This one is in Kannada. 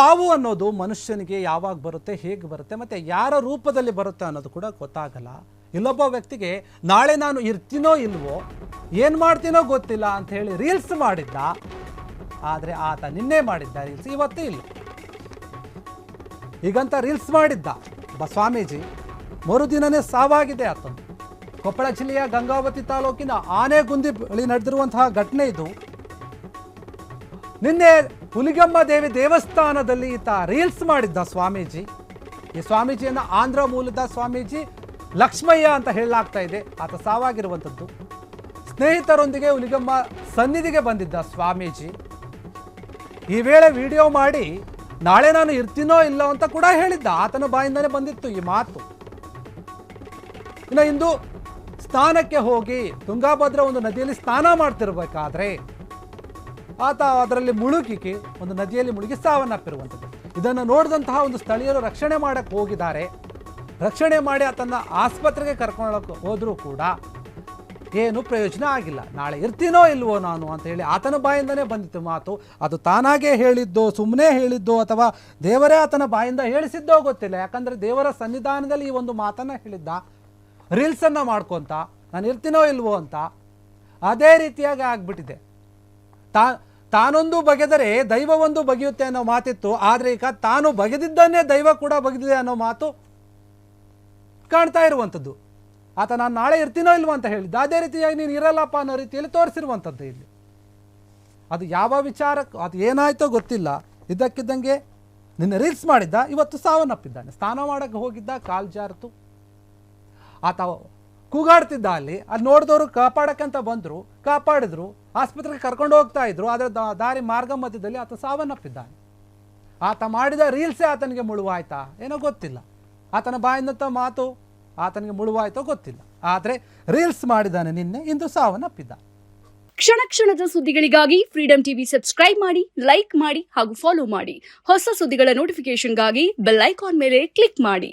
ಸಾವು ಅನ್ನೋದು ಮನುಷ್ಯನಿಗೆ ಯಾವಾಗ ಬರುತ್ತೆ, ಹೇಗೆ ಬರುತ್ತೆ, ಮತ್ತು ಯಾರ ರೂಪದಲ್ಲಿ ಬರುತ್ತೆ ಅನ್ನೋದು ಕೂಡ ಗೊತ್ತಾಗಲ್ಲ. ಇಲ್ಲೊಬ್ಬ ವ್ಯಕ್ತಿಗೆ ನಾಳೆ ನಾನು ಇರ್ತೀನೋ ಇಲ್ವೋ, ಏನು ಮಾಡ್ತೀನೋ ಗೊತ್ತಿಲ್ಲ ಅಂತ ಹೇಳಿ ರೀಲ್ಸ್ ಮಾಡಿದ್ದ. ಆದರೆ ಆತ ನಿನ್ನೆ ಮಾಡಿದ್ದ ರೀಲ್ಸ್, ಇವತ್ತೇ ಇಲ್ಲ. ಈಗಂತ ರೀಲ್ಸ್ ಮಾಡಿದ್ದ ಸ್ವಾಮೀಜಿ, ಮರುದಿನನೇ ಸಾವಾಗಿದೆ ಆತನು. ಕೊಪ್ಪಳ ಜಿಲ್ಲೆಯ ಗಂಗಾವತಿ ತಾಲೂಕಿನ ಆನೆಗುಂದಿ ಬಳಿ ನಡೆದಿರುವಂತಹ ಘಟನೆ ಇದು. ನಿನ್ನೆ ಹುಲಿಗಮ್ಮ ದೇವಿ ದೇವಸ್ಥಾನದಲ್ಲಿ ಈತ ರೀಲ್ಸ್ ಮಾಡಿದ್ದ ಸ್ವಾಮೀಜಿ. ಈ ಸ್ವಾಮೀಜಿಯನ್ನು ಆಂಧ್ರ ಮೂಲದ ಸ್ವಾಮೀಜಿ ಲಕ್ಷ್ಮಯ್ಯ ಅಂತ ಹೇಳಲಾಗ್ತಾ ಇದೆ. ಆತ ಸಾವಾಗಿರುವಂಥದ್ದು. ಸ್ನೇಹಿತರೊಂದಿಗೆ ಹುಲಿಗಮ್ಮ ಸನ್ನಿಧಿಗೆ ಬಂದಿದ್ದ ಸ್ವಾಮೀಜಿ. ಈ ವೇಳೆ ವಿಡಿಯೋ ಮಾಡಿ ನಾಳೆ ನಾನು ಇರ್ತೀನೋ ಇಲ್ಲೋ ಅಂತ ಕೂಡ ಹೇಳಿದ್ದ. ಆತನ ಬಾಯಿಂದನೇ ಬಂದಿತ್ತು ಈ ಮಾತು. ಇನ್ನು ಇಂದು ಸ್ನಾನಕ್ಕೆ ಹೋಗಿ ತುಂಗಾಭದ್ರಾ ಒಂದು ನದಿಯಲ್ಲಿ ಸ್ನಾನ ಮಾಡ್ತಿರ್ಬೇಕಾದ್ರೆ ಆತ ಅದರಲ್ಲಿ ಮುಳುಗಿ ಒಂದು ನದಿಯಲ್ಲಿ ಮುಳುಗಿ ಸಾವನ್ನಪ್ಪಿರುವಂಥದ್ದು. ಇದನ್ನು ನೋಡಿದಂತಹ ಒಂದು ಸ್ಥಳೀಯರು ರಕ್ಷಣೆ ಮಾಡಕ್ಕೆ ಹೋಗಿದ್ದಾರೆ. ರಕ್ಷಣೆ ಮಾಡಿ ಆತನ ಆಸ್ಪತ್ರೆಗೆ ಕರ್ಕೊಳ್ಳೋಕೆ ಹೋದರೂ ಕೂಡ ಏನು ಪ್ರಯೋಜನ ಆಗಿಲ್ಲ. ನಾಳೆ ಇರ್ತೀನೋ ಇಲ್ವೋ ನಾನು ಅಂತ ಹೇಳಿ ಆತನ ಬಾಯಿಂದನೇ ಬಂದಿತ್ತು ಮಾತು. ಅದು ತಾನಾಗೇ ಹೇಳಿದ್ದೋ, ಸುಮ್ಮನೆ ಹೇಳಿದ್ದೋ, ಅಥವಾ ದೇವರೇ ಆತನ ಬಾಯಿಂದ ಹೇಳಿಸಿದ್ದೋ ಗೊತ್ತಿಲ್ಲ. ಯಾಕಂದರೆ ದೇವರ ಸನ್ನಿಧಾನದಲ್ಲಿ ಈ ಒಂದು ಮಾತನ್ನು ಹೇಳಿದ್ದ, ರೀಲ್ಸನ್ನು ಮಾಡ್ಕೊತ ನಾನು ಇರ್ತೀನೋ ಇಲ್ವೋ ಅಂತ. ಅದೇ ರೀತಿಯಾಗಿ ಆಗ್ಬಿಟ್ಟಿದೆ. ತಾನೊಂದು ಬಗೆದರೆ ದೈವ ಒಂದು ಬಗೆಯುತ್ತೆ ಅನ್ನೋ ಮಾತಿತ್ತು. ಆದರೆ ಈಗ ತಾನು ಬಗೆದಿದ್ದನ್ನೇ ದೈವ ಕೂಡ ಬಗೆದಿದೆ ಅನ್ನೋ ಮಾತು ಕಾಣ್ತಾ ಇರುವಂಥದ್ದು. ಆತ ನಾನು ನಾಳೆ ಇರ್ತೀನೋ ಇಲ್ವೋ ಅಂತ ಹೇಳಿದ್ದ. ಅದೇ ರೀತಿಯಾಗಿ ನೀನು ಇರಲ್ಲಪ್ಪ ಅನ್ನೋ ರೀತಿಯಲ್ಲಿ ತೋರಿಸಿರುವಂಥದ್ದು ಇಲ್ಲಿ. ಅದು ಯಾವ ವಿಚಾರಕ್ಕೆ ಅದು ಏನಾಯ್ತೋ ಗೊತ್ತಿಲ್ಲ. ಇದ್ದಕ್ಕಿದ್ದಂಗೆ ನಿನ್ನೆ ರೀಲ್ಸ್ ಮಾಡಿದ್ದ, ಇವತ್ತು ಸಾವನ್ನಪ್ಪಿದ್ದಾನೆ. ಸ್ನಾನ ಮಾಡೋಕ್ಕೆ ಹೋಗಿದ್ದ, ಕಾಲು ಜಾರಿತು. ಆತ ಕೂಗಾಡ್ತಿದ್ದ ಅಲ್ಲಿ. ಅದು ನೋಡಿದವರು ಕಾಪಾಡಕ್ಕಂತ ಬಂದರು, ಕಾಪಾಡಿದ್ರು, ಆಸ್ಪತ್ರೆಗೆ ಕರ್ಕೊಂಡು ಹೋಗ್ತಾ ಇದ್ರು. ಆದರೆ ದಾರಿ ಮಾರ್ಗ ಮಧ್ಯದಲ್ಲಿ ಆತ ಸಾವನ್ನಪ್ಪಿದ್ದಾನೆ. ಆತ ಮಾಡಿದ ರೀಲ್ಸೇ ಆತನಿಗೆ ಮುಳುವಾಯ್ತಾ ಏನೋ ಗೊತ್ತಿಲ್ಲ. ಆತನ ಬಾಯಿಂದಂಥ ಮಾತು ಆತನಿಗೆ ಮುಳುವಾಯ್ತೋ ಗೊತ್ತಿಲ್ಲ. ಆದರೆ ರೀಲ್ಸ್ ಮಾಡಿದ್ದಾನೆ ನಿನ್ನೆ, ಇಂದು ಸಾವನ್ನಪ್ಪಿದ್ದಾನೆ. ಕ್ಷಣ ಕ್ಷಣದ ಸುದ್ದಿಗಳಿಗಾಗಿ ಫ್ರೀಡಂ ಟಿವಿ ಸಬ್ಸ್ಕ್ರೈಬ್ ಮಾಡಿ, ಲೈಕ್ ಮಾಡಿ ಹಾಗೂ ಫಾಲೋ ಮಾಡಿ. ಹೊಸ ಸುದ್ದಿಗಳ ನೋಟಿಫಿಕೇಶನ್ಗಾಗಿ ಬೆಲ್ ಐಕಾನ್ ಮೇಲೆ ಕ್ಲಿಕ್ ಮಾಡಿ.